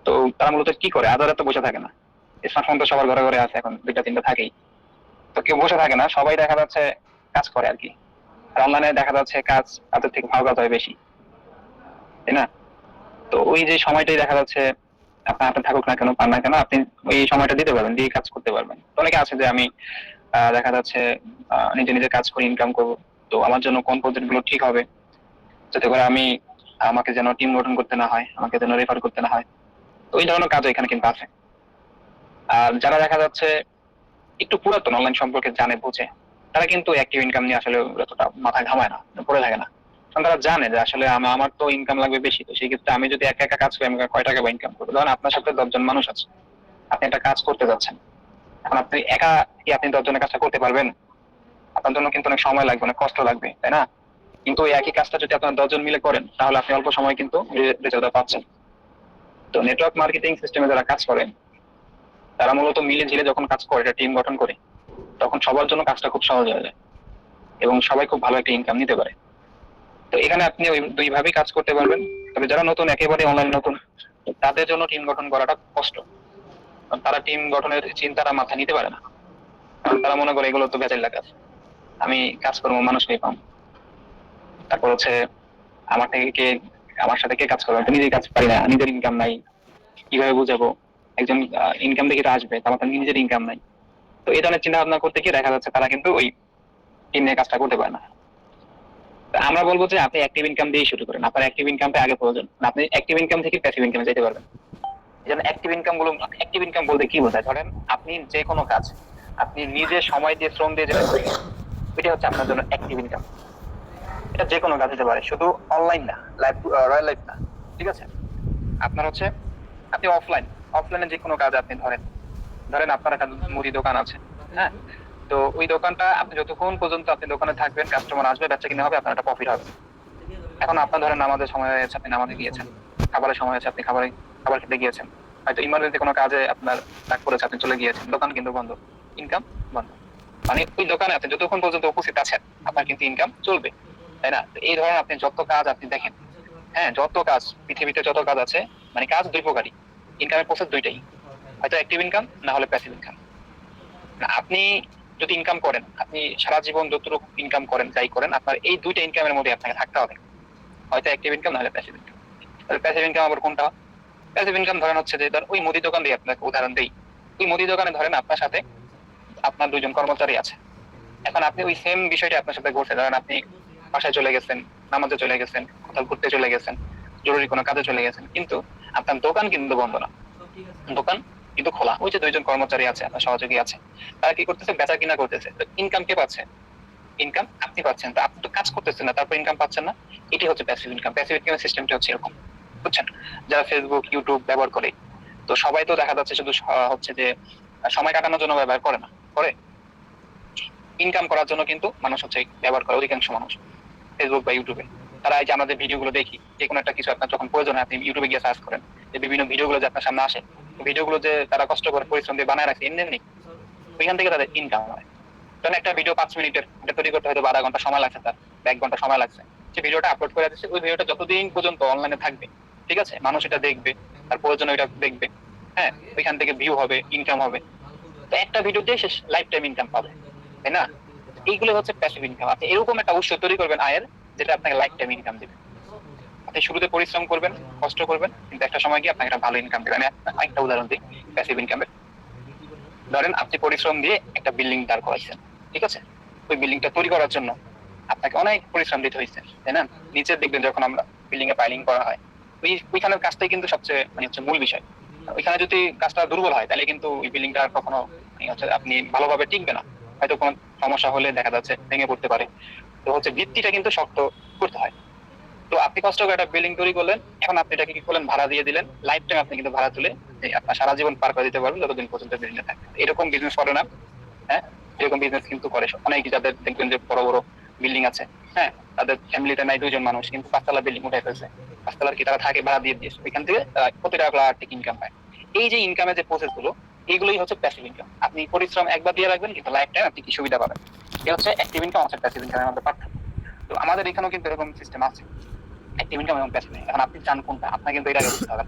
তো তারা মূলত কি করে, আধারে তো বসে থাকে না। স্মার্টফোন তো সবার ঘরে ঘরে আছে, এখন দুইটা তিনটা থাকেই। তো কেউ বসে থাকে না, সবাই দেখা যাচ্ছে কাজ করে আর কি। আর অনলাইনে দেখা যাচ্ছে কাজ তাদের থেকে ভালো কাজ হয় বেশি, তাই না? তো ওই যে সময়টাই দেখা যাচ্ছে আপনার হাতে থাকুক না কেন, পান না কেন, আপনি ওই সময়টা দিতে পারবেন, দিয়ে কাজ করতে পারবেন। তো অনেকে আছে যে আমি দেখা যাচ্ছে নিজে নিজে কাজ করে ইনকাম করব। তো আমার জন্য কোন পদ্ধতিগুলো ঠিক হবে, যাতে করে আমি আমাকে যেন টিম গঠন করতে না হয়, আমাকে যেন রেফার করতে না হয়। তো এই ধরনের কাজও এখানে কিন্তু আছে। আর যারা দেখা যাচ্ছে একটু পুরাতন অনলাইন সম্পর্কে জানে বুঝে, তারা কিন্তু অ্যাক্টিভ ইনকাম নিয়ে আসলে এতটা মাথা ঘামায় না, পড়ে থাকে না। কারণ তারা জানে যে আসলে আমার তো ইনকাম লাগবে বেশি, তো সেই ক্ষেত্রে আমি যদি একা একা কাজ করি আমি কয় টাকা বা ইনকাম করবো। ধরেন আপনার সাথে 10 জন মানুষ আছে, আপনি একটা কাজ করতে যাচ্ছেন। এখন আপনি একা কি আপনি 10 জনের কাজটা করতে পারবেন? আপনার জন্য কিন্তু অনেক সময় লাগবে, অনেক কষ্ট লাগবে, তাই না? কিন্তু ওই একই কাজটা যদি আপনার 10 জন মিলে করেন, তাহলে আপনি অল্প সময় কিন্তু রেজাল্টটা পাচ্ছেন। তো নেটওয়ার্ক মার্কেটিং সিস্টেমে যারা কাজ করেন, তারা মূলত মিলে ঝিলে যখন কাজ করে, এটা টিম গঠন করে, তখন সবার জন্য কাজটা খুব সহজ হয়ে যায় এবং সবাই খুব ভালো একটা ইনকাম নিতে পারে। তো এখানে আপনি ওই দুই ভাবেই কাজ করতে পারবেন। তবে যারা নতুন, একেবারে অনলাইন নতুন, তাদের জন্য টিম গঠন করাটা কষ্ট। কারণ তারা টিম গঠনের চিন্তাটা মাথায় নিতে পারে না। কারণ তারা মনে করে এগুলো তো ভেজাল লাগা, আমি কাজ করবো মানুষ পেয়ে পাবো, তারপর হচ্ছে আমার থেকে কে, আমার সাথে কে কাজ করবে, আমি তো নিজেই কাজ পারি না, নিজের ইনকাম নাই, কিভাবে বুঝাবো একজন ইনকাম দেখে তো আসবে, তার মানে নিজের ইনকাম নাই। তো এই ধরনের চিন্তা ভাবনা করতে গিয়ে দেখা যাচ্ছে তারা কিন্তু ওই টিম নিয়ে কাজটা করতে পারে না। তো আমরা বলবো যে আপনি অ্যাক্টিভ ইনকাম দিয়ে শুরু করেন, আপনার অ্যাক্টিভ ইনকামটা আগে প্রয়োজন। আপনি অ্যাক্টিভ ইনকাম থেকে প্যাসিভ ইনকামে যেতে পারবেন। এই জন্য অ্যাক্টিভ ইনকাম বলতে কি বোঝায়, ধরেন আপনি যে কোনো কাজ আপনি নিজে সময় দিয়ে শ্রম দিয়ে যেটা করবেন, এটা হচ্ছে আপনার জন্য অ্যাক্টিভ ইনকাম। এটা যে কোনো কাজ হতে পারে, শুধু অনলাইন না, লাইফ, রয়্যাল লাইফ না, ঠিক আছে? আপনার হচ্ছে আপনি অফলাইনে যে কোনো কাজ আপনি ধরেন, আপনার একটা মুদি দোকান আছে, হ্যাঁ? তো ওই দোকানটা আপনি যতক্ষণ পর্যন্ত আপনি দোকানে থাকবেন, কাস্টমার আসবে, বেচা কিনা হবে, আপনার একটা প্রফিট হবে। এখন আপনার ধরেন নামাজের সময় হয়েছে, আপনি নামাজে গিয়েছেন, খাবারের সময় হয়েছে, আপনি খাবার খেতে গিয়েছেন, হয়তো ইমার্জেন্সি কোনো কাজে আপনার ডাক পড়েছে, আপনি চলে গিয়েছেন, দোকান কিন্তু বন্ধ, ইনকাম বন্ধ। মানে ওই দোকানে আপনি যতক্ষণ পর্যন্ত উপস্থিত আছেন, আপনার কিন্তু ইনকাম চলবে, তাই না? তো এই ধরনের আপনি যত কাজ আপনি দেখেন, হ্যাঁ, যত কাজ পৃথিবীতে যত কাজ আছে, মানে কাজ দুই প্রকারই, ইনকামের প্রসেস দুইটাই, হয়তো অ্যাক্টিভ ইনকাম না হলে প্যাসিভ ইনকাম। আপনি যদি ইনকাম করেন, আপনি সারা জীবন যতটুকু ইনকাম করেন, যাই করেন, আপনার এই দুইটা ইনকামের মধ্যে আপনাকে থাকতে হবে, হয়তো অ্যাক্টিভ ইনকাম না হলে প্যাসিভ ইনকাম। তাহলে প্যাসিভ ইনকাম আবার কোনটা? প্যাসিভ ইনকাম ধরেন হচ্ছে যে, ধর ওই মুদি দোকান দিয়ে আপনাকে উদাহরণ দেই, ওই মুদি দোকানে ধরেন আপনার সাথে আপনার 2 জন কর্মচারী আছে। এখন আপনি ওই সেম বিষয়টা আপনার সাথে ঘটছে, ধরেন আপনি বাসায় চলে গেছেন, নামাজে চলে গেছেন, কোথাও ঘুরতে চলে গেছেন, জরুরি কোনো কাজে চলে গেছেন, কিন্তু আপনার দোকান কিন্তু বন্ধ না, দোকান কিন্তু খোলা। ওই যে 2 জন কর্মচারী আছে, আপনার সহযোগী আছে, তারা কি করতেছে, বেচা কিনা করতেছে। তো ইনকাম কে পাচ্ছে? ইনকাম আপনি পাচ্ছেন। তো আপনি তো কাজ করতেছেন না, তারপর ইনকাম পাচ্ছেন না। এটি হচ্ছে প্যাসিভ ইনকাম। প্যাসিভ ইনকামের সিস্টেমটা হচ্ছে এরকম, বুঝছেন? যারা ফেসবুক, ইউটিউব ব্যবহার করে, তো সবাই তো দেখা যাচ্ছে শুধু হচ্ছে যে সময় কাটানোর জন্য ব্যবহার করে না, করে ইনকাম করার জন্য কিন্তু মানুষ হচ্ছে ব্যবহার করে, অধিকাংশ মানুষ ফেসবুক বা ইউটিউবে। তারা এই যে আমাদের ভিডিওগুলো দেখি, যে কোনো একটা কিছু আপনার যখন প্রয়োজন হয়, আপনি ইউটিউবে গিয়ে সার্চ করেন, যে বিভিন্ন ভিডিওগুলো যে আপনার সামনে আসে, ভিডিওগুলো যে তারা কষ্ট করে পরিশ্রম দিয়ে বানায় রাখছে এমনি এমনি, ওইখান থেকে তাদের ইনকাম হয়। কারণ একটা ভিডিও 5 মিনিটের, এটা তৈরি করতে হয়তো 12 ঘন্টা সময় লাগছে তার, বা 1 ঘন্টা সময় লাগছে, সে ভিডিওটা আপলোড করে দিচ্ছে। ওই ভিডিওটা যতদিন পর্যন্ত অনলাইনে থাকবে, ঠিক আছে, মানুষ এটা দেখবে, তার প্রয়োজনে ওইটা দেখবে, হ্যাঁ, ওইখান থেকে ভিউ হবে, ইনকাম হবে। তো একটা ভিডিওতে সে লাইফ টাইম ইনকাম পাবে, তাই না? এইগুলো হচ্ছে প্যাসিভ ইনকাম। আপনি এরকম একটা উৎস তৈরি করবেন আয়ের, যেটা আপনাকে লাইফ টাইম ইনকাম দিবে। আপনি শুরুতে পরিশ্রম করবেন, কষ্ট করবেন, কিন্তু একটা সময় গিয়ে আপনাকে একটা ভালো ইনকাম দেবে। আমি একটা উদাহরণ দিই প্যাসিভ ইনকামের। ধরেন আপনি পরিশ্রম দিয়ে একটা বিল্ডিং দাঁড় করাইছেন, ঠিক আছে? ওই বিল্ডিংটা তৈরি করার জন্য আপনাকে অনেক পরিশ্রম দিতে হয়েছে, তাই না? নিচে দেখবেন যখন আমরা বিল্ডিং এ পাইলিং করা হয়, ওইখানের কাজটাই কিন্তু সবচেয়ে মানে হচ্ছে মূল বিষয়। ওইখানে যদি কাজটা দুর্বল হয়, তাহলে কিন্তু ওই বিল্ডিংটা কখনো মানে হচ্ছে আপনি ভালোভাবে টিকবে না। হয়তো কোনো সমস্যা হলে দেখা যাচ্ছে ভেঙে পড়তে পারে। তো হচ্ছে ভিত্তিটা কিন্তু শক্ত করতে হয়। তো আপনি কষ্ট করে একটা বিল্ডিং তৈরি করলেন, এখন আপনি এটাকে কি করলেন, ভাড়া দিয়ে দিলেন। লাইফ টাইম আপনি কিন্তু ভাড়া তুলে আপনার সারা জীবন পার করে দিতে পারবেন, যতদিন পর্যন্ত বিল্ডিং থাকে। এরকম বিজনেস করে না? হ্যাঁ, এরকম বিজনেস কিন্তু করে অনেক, যাদের দেখবেন যে বড় বড় বিল্ডিং আছে, হ্যাঁ, তাদের ফ্যামিলিতে নাই 2 জন মানুষ, কিন্তু 5 তলা বিল্ডিং উঠে ফেলছে। 5 তলার কি তারা থাকে, ভাড়া দিয়ে দিয়েছে, ওইখান থেকে কোটি টাকা আর্থিক ইনকাম পায়। এই যে ইনকামের যে প্রসেস গুলো, এইগুলোই হচ্ছে প্যাসিভ ইনকাম। আপনি পরিশ্রম একবার দিয়ে রাখবেন, কিন্তু লাইফ টাইম আপনি কি সুবিধা পাবেন। এটা হচ্ছে অ্যাক্টিভ ইনকাম আর প্যাসিভ ইনকামের মধ্যে পার্থক্য। তো আমাদের এখানেও কিন্তু এরকম সিস্টেম আছে, অ্যাক্টিভ ইনকাম এবং প্যাসিভ ইনকাম। এখন আপনি চান কোনটা, আপনাকে কিন্তু এটা আগে বুঝতে হবে।